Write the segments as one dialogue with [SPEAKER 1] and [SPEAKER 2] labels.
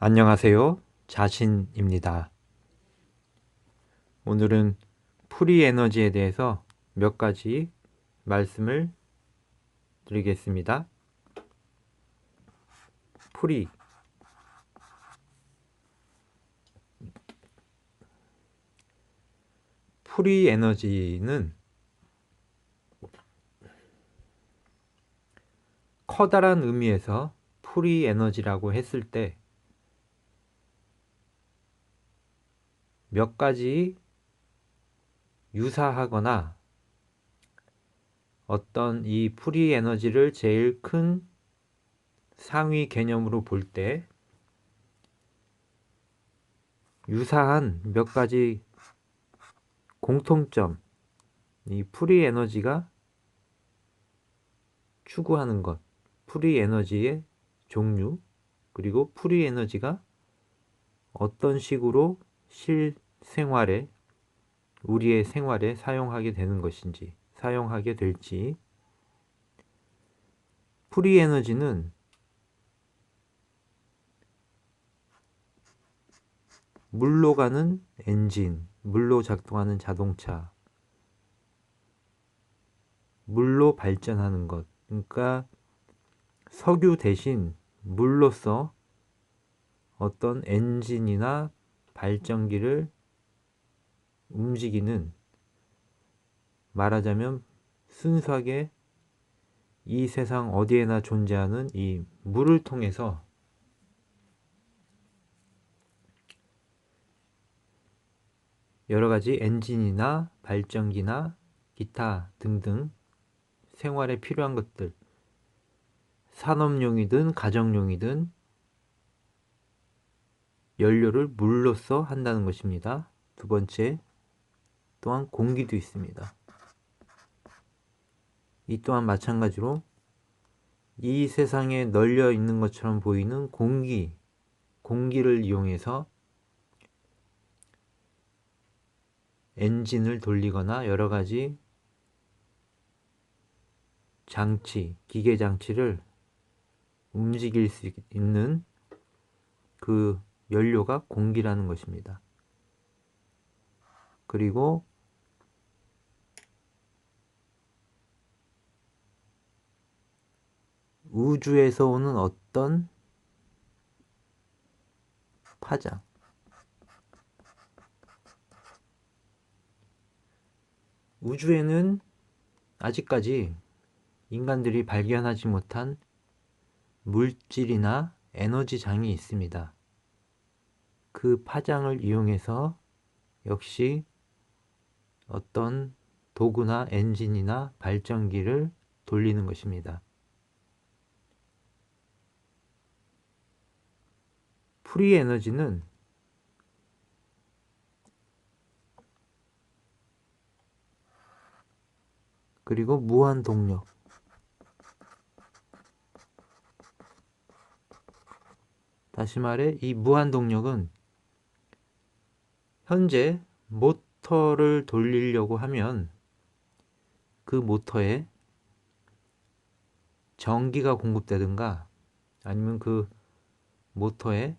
[SPEAKER 1] 안녕하세요. 자신입니다. 오늘은 프리 에너지에 대해서 몇 가지 말씀을 드리겠습니다. 프리. 프리 에너지는 커다란 의미에서 프리 에너지라고 했을 때 몇 가지 유사하거나 어떤 이 프리 에너지를 제일 큰 상위 개념으로 볼 때 유사한 몇 가지 공통점, 이 프리 에너지가 추구하는 것, 프리 에너지의 종류, 그리고 프리 에너지가 어떤 식으로 실생활에, 우리의 생활에 사용하게 되는 것인지, 사용하게 될지. 프리 에너지는 물로 가는 엔진, 물로 작동하는 자동차, 물로 발전하는 것. 그러니까 석유 대신 물로서 어떤 엔진이나 발전기를 움직이는, 말하자면 순수하게 이 세상 어디에나 존재하는 이 물을 통해서 여러 가지 엔진이나 발전기나 기타 등등 생활에 필요한 것들, 산업용이든 가정용이든 연료를 물로써 한다는 것입니다. 두 번째, 또한 공기도 있습니다. 이 또한 마찬가지로 이 세상에 널려 있는 것처럼 보이는 공기를 이용해서 엔진을 돌리거나 여러 가지 장치, 기계 장치를 움직일 수 있는 그 연료가 공기라는 것입니다. 그리고 우주에서 오는 어떤 파장, 우주에는 아직까지 인간들이 발견하지 못한 물질이나 에너지장이 있습니다. 그 파장을 이용해서 역시 어떤 도구나 엔진이나 발전기를 돌리는 것입니다. 프리 에너지는 그리고 무한 동력, 다시 말해 이 무한 동력은 현재 모터를 돌리려고 하면 그 모터에 전기가 공급되든가 아니면 그 모터에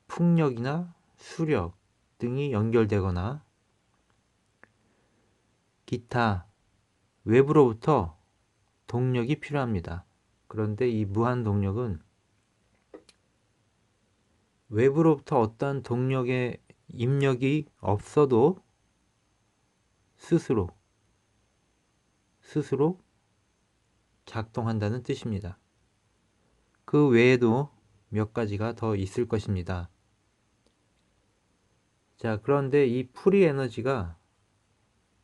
[SPEAKER 1] 풍력이나 수력 등이 연결되거나 기타 외부로부터 동력이 필요합니다. 그런데 이 무한 동력은 외부로부터 어떠한 동력의 입력이 없어도 스스로 작동한다는 뜻입니다. 그 외에도 몇 가지가 더 있을 것입니다. 자, 그런데 이 프리 에너지가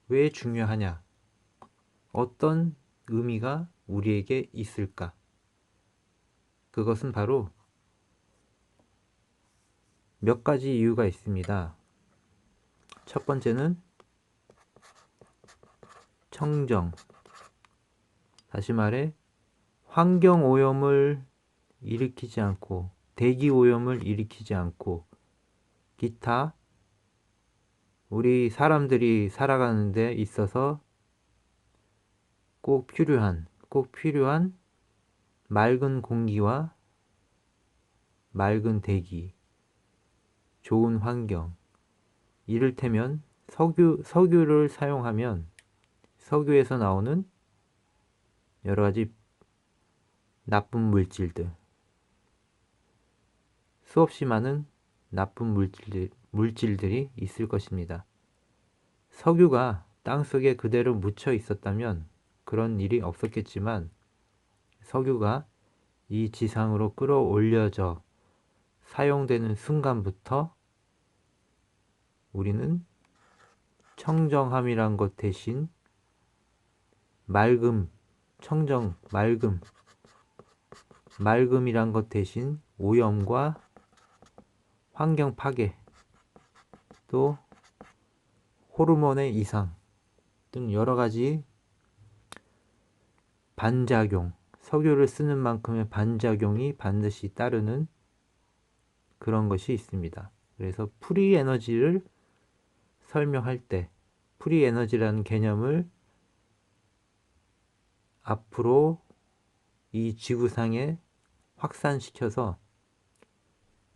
[SPEAKER 1] 왜 중요하냐? 어떤 의미가 우리에게 있을까? 그것은 바로 몇 가지 이유가 있습니다. 첫 번째는 청정, 다시 말해 환경 오염을 일으키지 않고 대기 오염을 일으키지 않고 기타 우리 사람들이 살아가는 데 있어서 꼭 필요한 맑은 공기와 맑은 대기, 좋은 환경, 이를테면 석유를 사용하면 석유에서 나오는 여러 가지 나쁜 물질들, 수없이 많은 나쁜 물질들이 있을 것입니다. 석유가 땅속에 그대로 묻혀 있었다면 그런 일이 없었겠지만, 석유가 이 지상으로 끌어올려져 사용되는 순간부터 우리는 청정함이란 것 대신 맑음, 맑음이란 것 대신 오염과 환경 파괴, 또 호르몬의 이상 등 여러 가지 반작용, 석유를 쓰는 만큼의 반작용이 반드시 따르는 그런 것이 있습니다. 그래서 프리 에너지를 설명할 때 프리 에너지라는 개념을 앞으로 이 지구상에 확산시켜서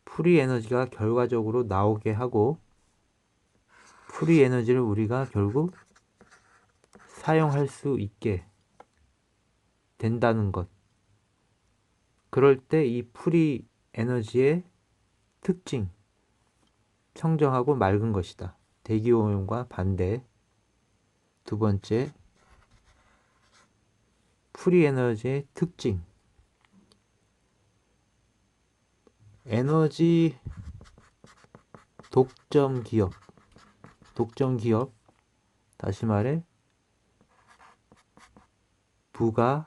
[SPEAKER 1] 프리 에너지가 결과적으로 나오게 하고, 프리 에너지를 우리가 결국 사용할 수 있게 된다는 것. 그럴 때 이 프리 에너지의 특징, 청정하고 맑은 것이다. 대기오염과 반대. 두 번째, 프리 에너지의 특징. 에너지 독점 기업, 다시 말해 부가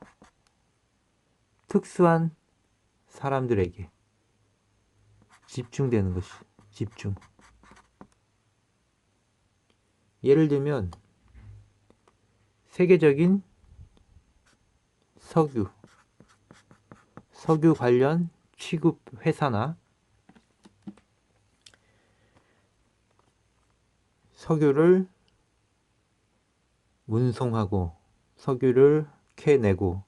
[SPEAKER 1] 특수한 사람들에게 집중되는 것이, 집중. 예를 들면 세계적인 석유 관련 취급 회사나 석유를 운송하고 석유를 캐내고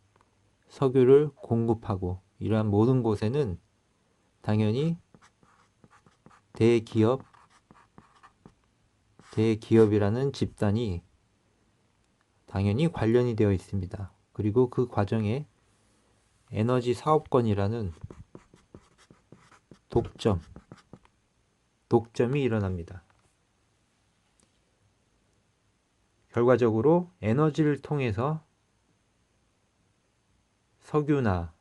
[SPEAKER 1] 석유를 공급하고 이러한 모든 곳에는 당연히 대기업이라는 집단이 당연히 관련이 되어 있습니다. 그리고 그 과정에 에너지 사업권이라는 독점이 일어납니다. 결과적으로 에너지를 통해서 석유나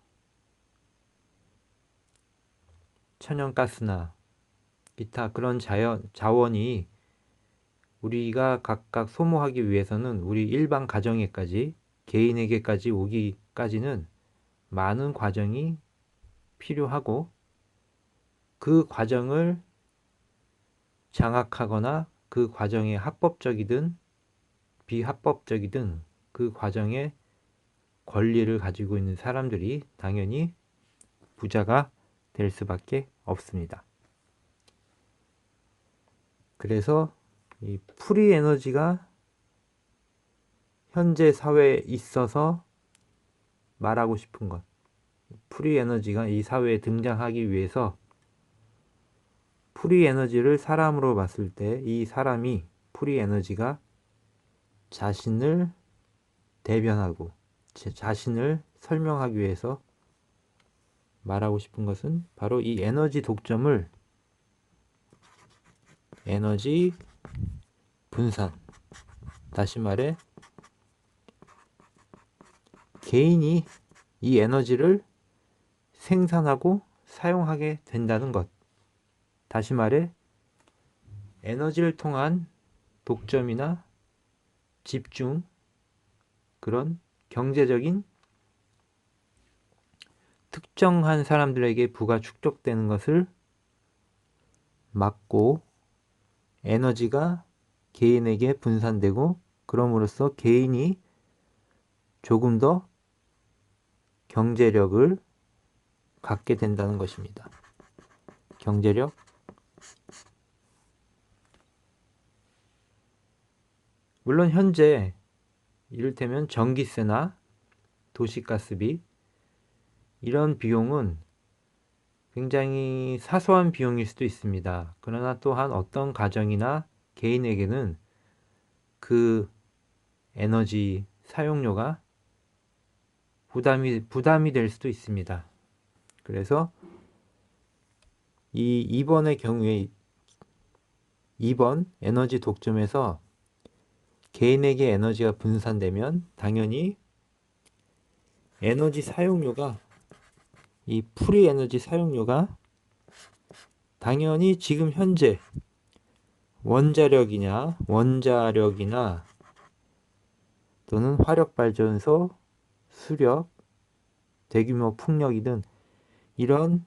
[SPEAKER 1] 천연가스나 기타 그런 자원이 우리가 각각 소모하기 위해서는 우리 일반 가정에까지, 개인에게까지 오기까지는 많은 과정이 필요하고, 그 과정을 장악하거나 그 과정에 합법적이든 비합법적이든 그 과정에 권리를 가지고 있는 사람들이 당연히 부자가 될 수밖에 없습니다. 그래서 이 프리 에너지가 현재 사회에 있어서 말하고 싶은 것, 프리 에너지가 이 사회에 등장하기 위해서 프리 에너지를 사람으로 봤을 때 이 사람이 프리 에너지가 자신을 대변하고 자신을 설명하기 위해서 말하고 싶은 것은 바로 이 에너지 독점을 에너지 분산, 다시 말해 개인이 이 에너지를 생산하고 사용하게 된다는 것. 다시 말해 에너지를 통한 독점이나 집중, 그런 경제적인 특정한 사람들에게 부가 축적되는 것을 막고 에너지가 개인에게 분산되고, 그럼으로써 개인이 조금 더 경제력을 갖게 된다는 것입니다. 경제력. 물론 현재 이를테면 전기세나 도시가스비, 이런 비용은 굉장히 사소한 비용일 수도 있습니다. 그러나 또한 어떤 가정이나 개인에게는 그 에너지 사용료가 부담이 될 수도 있습니다. 그래서 이 2번의 경우에 2번 에너지 독점에서 개인에게 에너지가 분산되면 당연히 에너지 사용료가 이 프리 에너지 사용료가 당연히 지금 현재 원자력이나 또는 화력발전소, 수력, 대규모 풍력이든 이런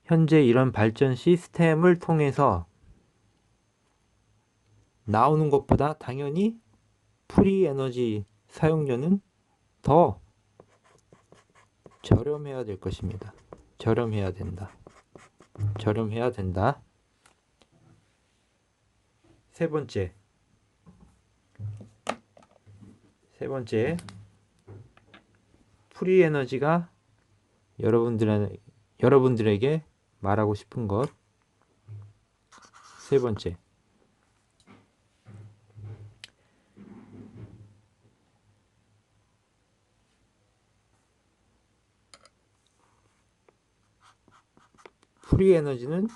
[SPEAKER 1] 현재 이런 발전 시스템을 통해서 나오는 것보다 당연히 프리 에너지 사용료는 더 저렴해야 될 것입니다. 저렴해야 된다. 세 번째, 프리 에너지가 여러분들에게 말하고 싶은 것. 세 번째, 프리 에너지는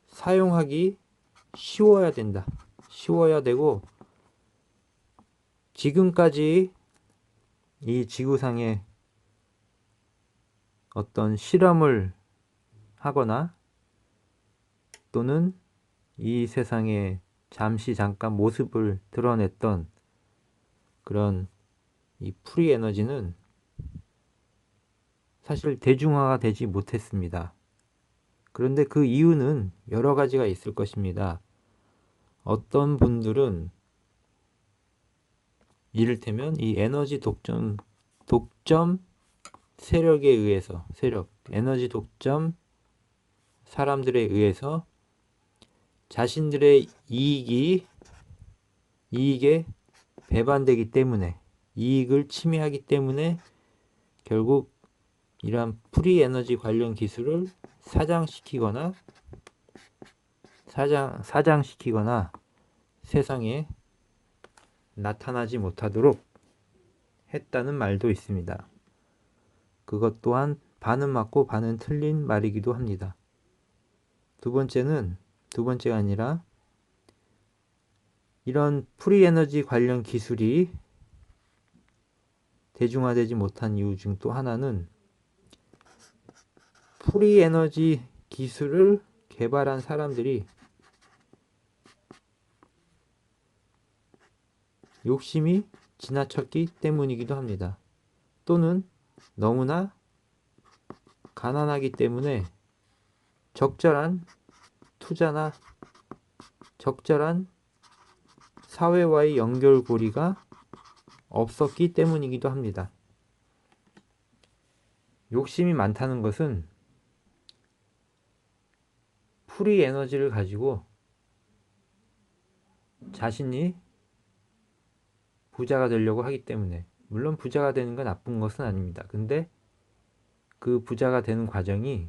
[SPEAKER 1] 사용하기 쉬워야 된다. 쉬워야 되고, 지금까지 이 지구상에 어떤 실험을 하거나 또는 이 세상에 잠깐 모습을 드러냈던 그런 이 프리 에너지는 사실 대중화가 되지 못했습니다. 그런데 그 이유는 여러 가지가 있을 것입니다. 어떤 분들은 이를테면 이 에너지 독점 세력에 의해서, 에너지 독점 사람들에 의해서 자신들의 이익에 배반되기 때문에, 이익을 침해하기 때문에 결국 이러한 프리 에너지 관련 기술을 사장시키거나 세상에 나타나지 못하도록 했다는 말도 있습니다. 그것 또한 반은 맞고 반은 틀린 말이기도 합니다. 두 번째가 아니라 이런 프리 에너지 관련 기술이 대중화되지 못한 이유 중 또 하나는 프리 에너지 기술을 개발한 사람들이 욕심이 지나쳤기 때문이기도 합니다. 또는 너무나 가난하기 때문에 적절한 투자나 적절한 사회와의 연결고리가 없었기 때문이기도 합니다. 욕심이 많다는 것은 프리 에너지를 가지고 자신이 부자가 되려고 하기 때문에, 물론 부자가 되는 건 나쁜 것은 아닙니다. 근데 그 부자가 되는 과정이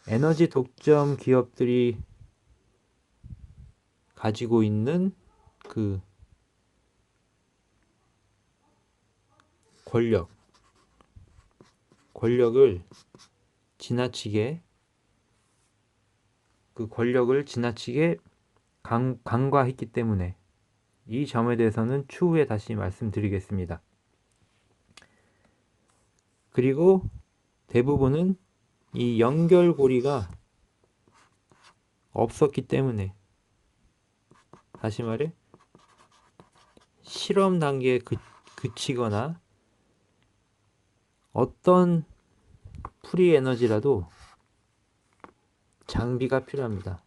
[SPEAKER 1] 에너지 독점 기업들이 가지고 있는 그 권력을 지나치게 간과했기 때문에, 이 점에 대해서는 추후에 다시 말씀드리겠습니다. 그리고 대부분은 이 연결고리가 없었기 때문에, 다시 말해 실험 단계에 그치거나 어떤 프리 에너지라도 장비가 필요합니다.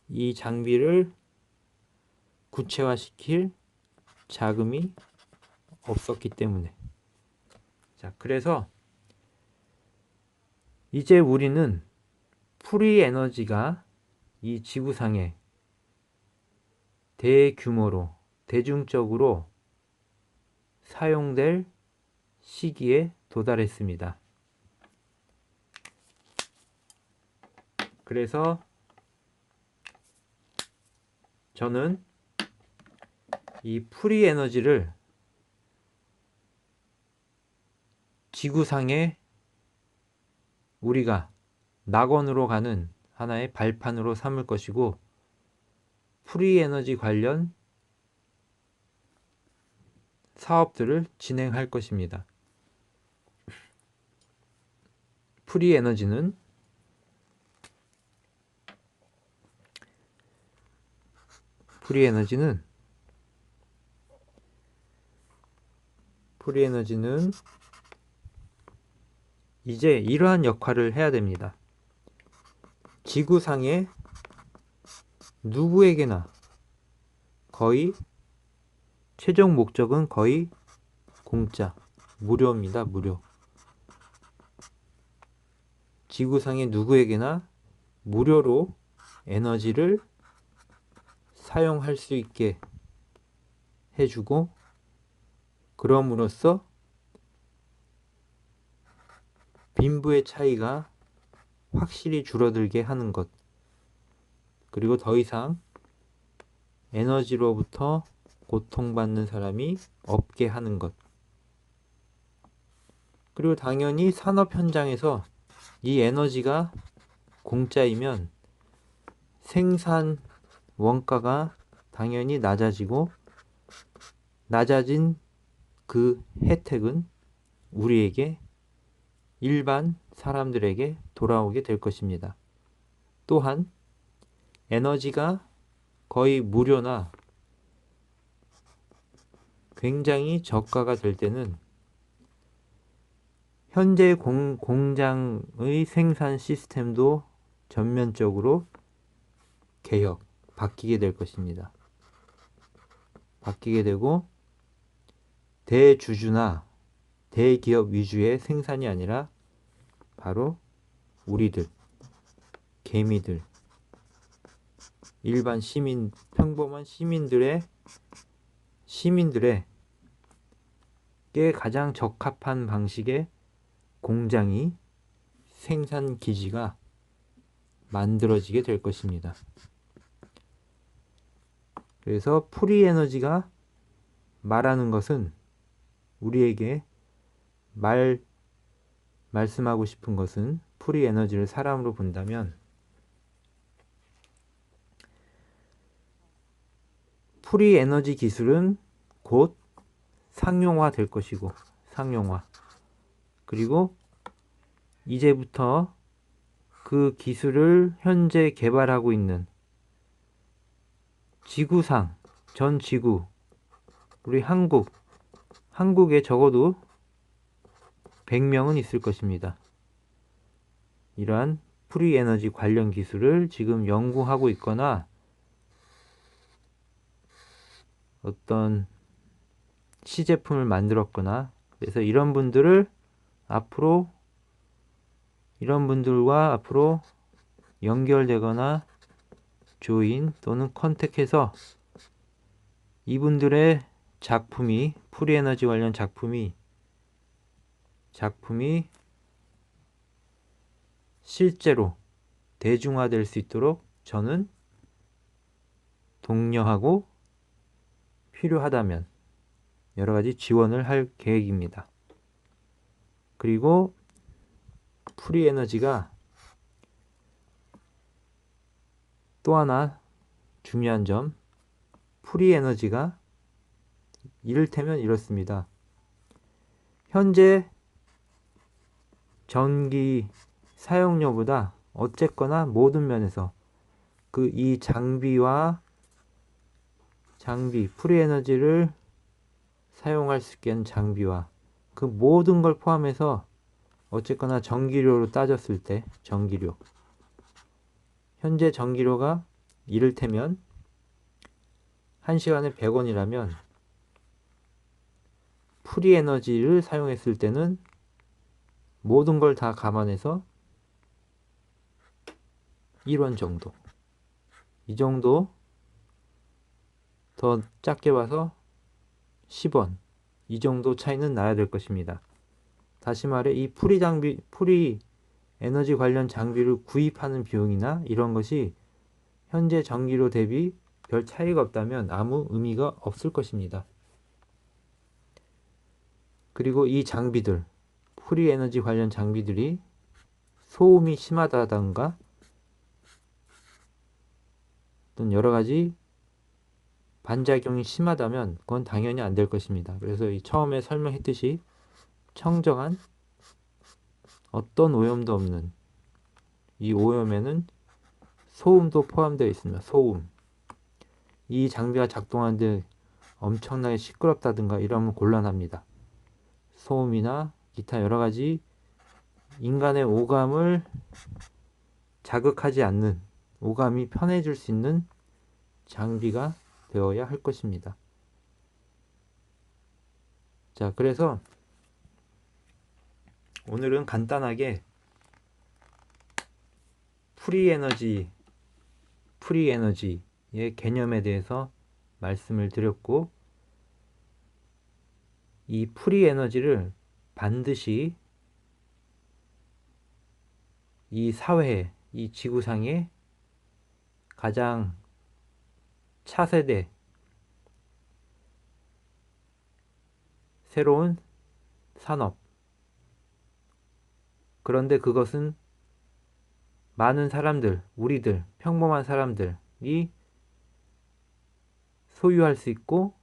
[SPEAKER 1] 이 장비를 구체화시킬 자금이 없었기 때문에. 자, 그래서 이제 우리는 프리 에너지가 이 지구상에 대중적으로 사용될 시기에 도달했습니다. 그래서 저는 이 프리 에너지를 지구상에 우리가 낙원으로 가는 하나의 발판으로 삼을 것이고, 프리 에너지 관련 사업들을 진행할 것입니다. 프리 에너지는 이제 이러한 역할을 해야 됩니다. 지구상에 누구에게나 거의 최종 목적은 거의 공짜, 무료입니다. 무료. 지구상의 누구에게나 무료로 에너지를 사용할 수 있게 해주고, 그럼으로써 빈부의 차이가 확실히 줄어들게 하는 것, 그리고 더 이상 에너지로부터 고통받는 사람이 없게 하는 것. 그리고 당연히 산업 현장에서 이 에너지가 공짜이면 생산 원가가 당연히 낮아지고, 낮아진 그 혜택은 우리에게, 일반 사람들에게 돌아오게 될 것입니다. 또한 에너지가 거의 무료나 굉장히 저가가 될 때는 현재 공장의 생산 시스템도 전면적으로 바뀌게 될 것입니다. 바뀌게 되고, 대주주나 대기업 위주의 생산이 아니라 바로 우리들, 개미들, 일반 시민, 평범한 시민들에게 가장 적합한 방식의 공장이, 생산 기지가 만들어지게 될 것입니다. 그래서 프리 에너지가 말하는 것은, 우리에게 말씀하고 싶은 것은, 프리 에너지를 사람으로 본다면 프리 에너지 기술은 곧 상용화 될 것이고, 그리고 이제부터 그 기술을 현재 개발하고 있는 지구상, 전 지구, 우리 한국에 적어도 100명은 있을 것입니다. 이러한 프리 에너지 관련 기술을 지금 연구하고 있거나 어떤 시제품을 만들었거나, 그래서 이런 분들과 앞으로 연결되거나 조인 또는 컨택해서 이분들의 작품이, 프리 에너지 관련 작품이 실제로 대중화될 수 있도록 저는 독려하고, 필요하다면 여러 가지 지원을 할 계획입니다. 그리고 프리 에너지가 또 하나 중요한 점, 프리 에너지가 이를테면 이렇습니다. 현재 전기 사용료보다 어쨌거나 모든 면에서 이 프리 에너지를 사용할 수 있게 하는 장비와 그 모든 걸 포함해서 어쨌거나 전기료로 따졌을 때, 현재 전기료가 이를테면 1시간에 100원이라면 프리 에너지를 사용했을 때는 모든 걸 다 감안해서 1원 정도, 이 정도, 더 작게 봐서 10원, 이 정도 차이는 나야 될 것입니다. 다시 말해 이 풀이 에너지 관련 장비를 구입하는 비용이나 이런 것이 현재 전기료 대비 별 차이가 없다면 아무 의미가 없을 것입니다. 그리고 이 장비들, 풀이 에너지 관련 장비들이 소음이 심하다던가 또는 여러 가지 반작용이 심하다면 그건 당연히 안 될 것입니다. 그래서 이 처음에 설명했듯이 청정한 어떤 오염도 없는 이 오염에는 소음도 포함되어 있습니다. 소음. 이 장비가 작동하는데 엄청나게 시끄럽다든가 이러면 곤란합니다. 소음이나 기타 여러 가지 인간의 오감을 자극하지 않는, 오감이 편해질 수 있는 장비가 되어야 할 것입니다. 자, 그래서 오늘은 간단하게 프리에너지의 개념에 대해서 말씀을 드렸고, 이 프리에너지를 반드시 이 사회에, 이 지구상에 가장 차세대 새로운 산업, 그런데 그것은 많은 사람들, 우리들, 평범한 사람들이 소유할 수 있고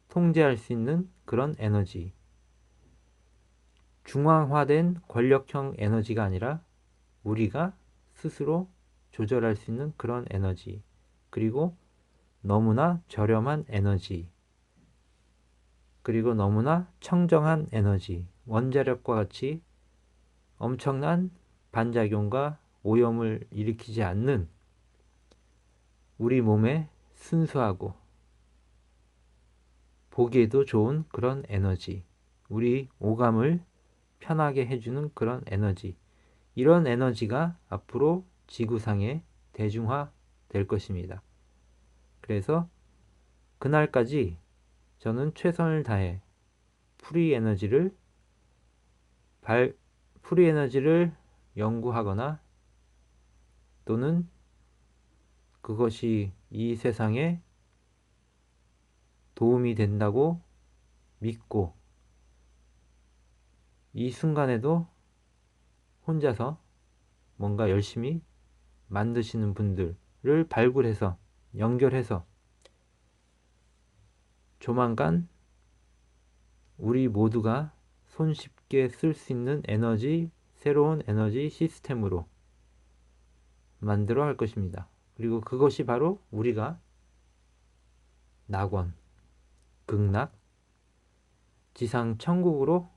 [SPEAKER 1] 통제할 수 있는 그런 에너지, 중앙화된 권력형 에너지가 아니라 우리가 스스로 조절할 수 있는 그런 에너지, 그리고 너무나 저렴한 에너지, 그리고 너무나 청정한 에너지, 원자력과 같이 엄청난 반작용과 오염을 일으키지 않는 우리 몸에 순수하고 보기에도 좋은 그런 에너지, 우리 오감을 편하게 해주는 그런 에너지, 이런 에너지가 앞으로 지구상에 대중화 될 것입니다. 그래서 그날까지 저는 최선을 다해 프리에너지를 연구하거나 또는 그것이 이 세상에 도움이 된다고 믿고 이 순간에도 혼자서 뭔가 열심히 만드시는 분들을 발굴해서 연결해서 조만간 우리 모두가 손쉽게 쓸 수 있는 새로운 에너지 시스템으로 만들어 할 것입니다. 그리고 그것이 바로 우리가 낙원, 극락, 지상 천국으로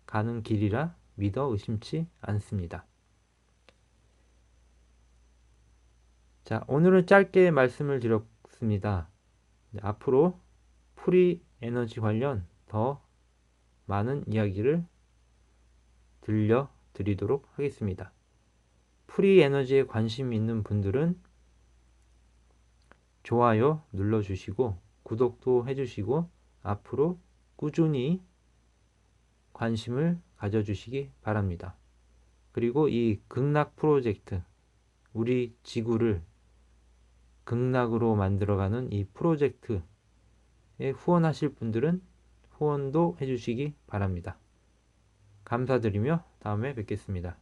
[SPEAKER 1] 가는 길이라 믿어 의심치 않습니다. 자, 오늘은 짧게 말씀을 드렸습니다. 앞으로 프리 에너지 관련 더 많은 이야기를 들려드리도록 하겠습니다. 프리 에너지에 관심 있는 분들은 좋아요 눌러주시고 구독도 해주시고 앞으로 꾸준히 관심을 가져주시기 바랍니다. 그리고 이 극락 프로젝트, 우리 지구를 극락으로 만들어가는 이 프로젝트에 후원하실 분들은 후원도 해주시기 바랍니다. 감사드리며 다음에 뵙겠습니다.